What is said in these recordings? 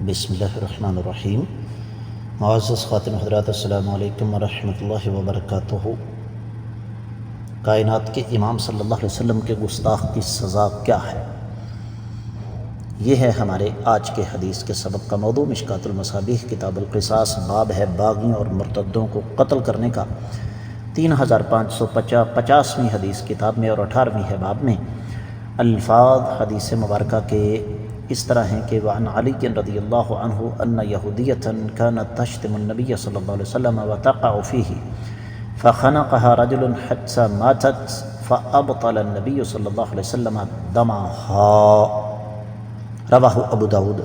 بسم اللہ الرحمن الرحیم۔ معزز خاتم حضرات، السلام علیکم ورحمۃ اللہ وبرکاتہ۔ کائنات کے امام صلی اللہ علیہ وسلم کے گستاخ کی سزا کیا ہے؟ یہ ہے ہمارے آج کے حدیث کے سبق کا موضوع۔ مشکوٰۃ المصابیح کتاب القصاص، باب ہے باغیوں اور مرتدوں کو قتل کرنے کا۔ 3550ویں حدیث کتاب میں اور 18ویں ہے باب میں۔ الفاظ حدیث مبارکہ کے اس طرح ہیں کہ وعن علی رضی اللہ عنہ ان یہودیۃ کانت تشتم النبی صلی اللہ علیہ وسلم وتقع فیہ فخنقها رجل حتى ماتت فابطل النبی صلی اللہ علیہ وسلم دمها، رواہ ابو داود۔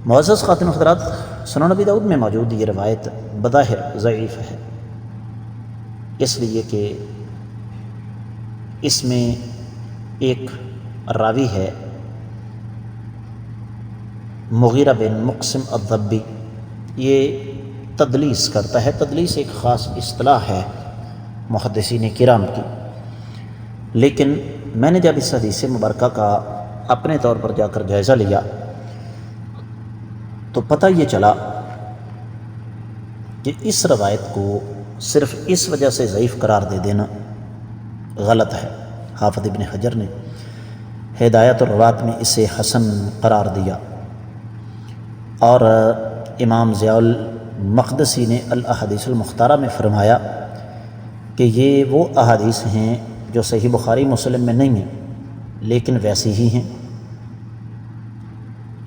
معزز خاتون حضرات، سنن ابی داود میں موجود یہ روایت بظاہر ضعیف ہے، اس لیے کہ اس میں ایک راوی ہے مغیرہ بن مقسم الضبی، یہ تدلیس کرتا ہے۔ تدلیس ایک خاص اصطلاح ہے محدثین کرام کی، لیکن میں نے جب اس حدیث مبارکہ کا اپنے طور پر جا کر جائزہ لیا تو پتہ یہ چلا کہ اس روایت کو صرف اس وجہ سے ضعیف قرار دے دینا غلط ہے۔ حافظ ابن حجر نے ہدایت الروات میں اسے حسن قرار دیا، اور امام ضیاء المقدسی نے الاحادیث المختارہ میں فرمایا کہ یہ وہ احادیث ہیں جو صحیح بخاری مسلم میں نہیں ہیں لیکن ویسی ہی ہیں۔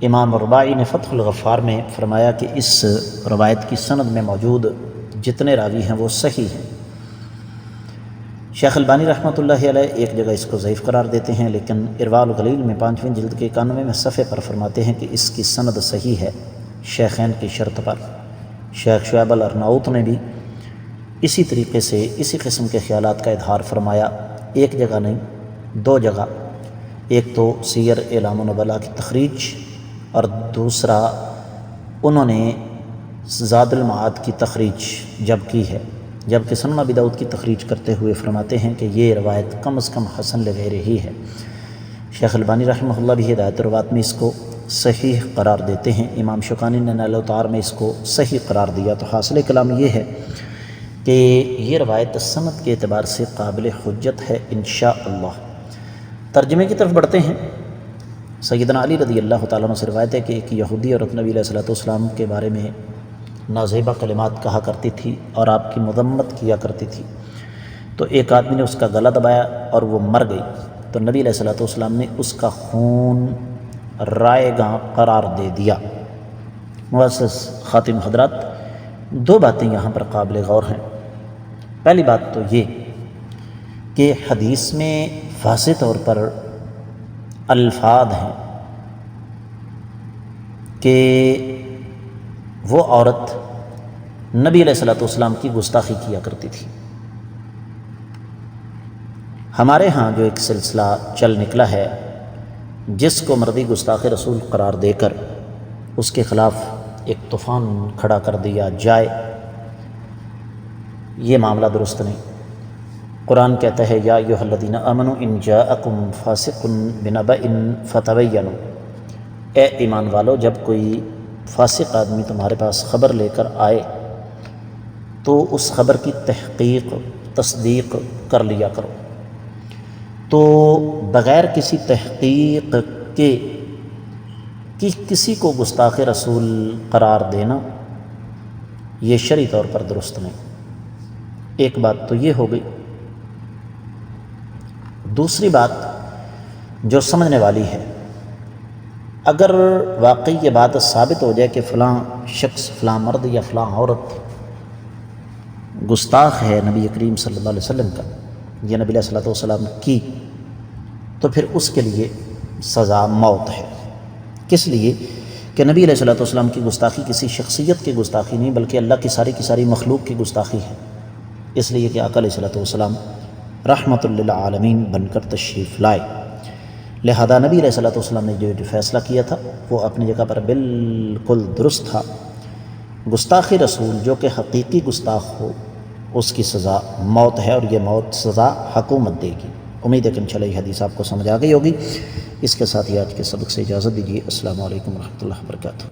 امام رباعی نے فتح الغفار میں فرمایا کہ اس روایت کی سند میں موجود جتنے راوی ہیں وہ صحیح ہیں۔ شیخ البانی رحمۃ اللہ علیہ ایک جگہ اس کو ضعیف قرار دیتے ہیں، لیکن ارواء الغلیل میں 5ویں جلد کے 91ویں صفحے پر فرماتے ہیں کہ اس کی سند صحیح ہے شیخین کی شرط پر۔ شیخ شعیب الارناؤط نے بھی اسی طریقے سے اسی قسم کے خیالات کا اظہار فرمایا، ایک جگہ نہیں 2 جگہ، ایک تو سیر اعلام النبلاء کی تخریج اور دوسرا انہوں نے زاد المعاد کی تخریج جب کی ہے، جبکہ سنن ابی داؤد کی تخریج کرتے ہوئے فرماتے ہیں کہ یہ روایت کم از کم حسن لغیرہ ہی ہے۔ شیخ البانی رحمہ اللہ بھی ہدایت الروات میں اس کو صحیح قرار دیتے ہیں۔ امام شوکانی نے نیل الاوطار میں اس کو صحیح قرار دیا۔ تو حاصل کلام یہ ہے کہ یہ روایت سند کے اعتبار سے قابل حجت ہے انشاءاللہ۔ ترجمے کی طرف بڑھتے ہیں۔ سیدنا علی رضی اللہ تعالیٰ عنہ سے روایت ہے کہ ایک یہودی عورت نبی علیہ الصلوۃ والسلام کے بارے میں نازیبہ کلمات کہا کرتی تھی اور آپ کی مذمت کیا کرتی تھی، تو ایک آدمی نے اس کا گلا دبایا اور وہ مر گئی، تو نبی علیہ الصلوۃ والسلام نے اس کا خون رائے گاں قرار دے دیا۔ معزز خاتم حضرات، 2 باتیں یہاں پر قابل غور ہیں۔ پہلی بات تو یہ کہ حدیث میں واضح طور پر الفاظ ہیں کہ وہ عورت نبی علیہ الصلوۃ والسلام کی گستاخی کیا کرتی تھی۔ ہمارے ہاں جو ایک سلسلہ چل نکلا ہے، جس کو مردی گستاخ رسول قرار دے کر اس کے خلاف ایک طوفان کھڑا کر دیا جائے، یہ معاملہ درست نہیں۔ قرآن کہتا ہے یا ایھا الذین آمنوا ان جاءکم فاسق بنبأ فتبینوا، اے ایمان والو، جب کوئی فاسق آدمی تمہارے پاس خبر لے کر آئے تو اس خبر کی تحقیق تصدیق کر لیا کرو۔ تو بغیر کسی تحقیق کے کسی کو گستاخ رسول قرار دینا یہ شرعی طور پر درست نہیں۔ ایک بات تو یہ ہو گئی۔ دوسری بات جو سمجھنے والی ہے، اگر واقعی یہ بات ثابت ہو جائے کہ فلاں شخص، فلاں مرد یا فلاں عورت گستاخ ہے نبی کریم صلی اللہ علیہ وسلم کا یا نبی علیہ الصلوۃ والسلام کی، تو پھر اس کے لیے سزا موت ہے۔ کس لیے کہ نبی علیہ الصلوۃ والسلام کی گستاخی کسی شخصیت کی گستاخی نہیں بلکہ اللہ کی ساری مخلوق کی گستاخی ہے، اس لیے کہ آقا علیہ الصلوۃ والسلام رحمت للعالمین بن کر تشریف لائے۔ لہذا نبی علیہ الصلوۃ والسلام نے جو فیصلہ کیا تھا وہ اپنی جگہ پر بالکل درست تھا۔ گستاخ رسول جو کہ حقیقی گستاخ ہو اس کی سزا موت ہے، اور یہ موت سزا حکومت دے گی۔ امید ہے کہ انشاءاللہ یہ حدیث آپ کو سمجھ آ گئی ہوگی۔ اس کے ساتھ ہی آج کے سبق سے اجازت دیجیے۔ السلام علیکم ورحمۃ اللہ وبرکاتہ۔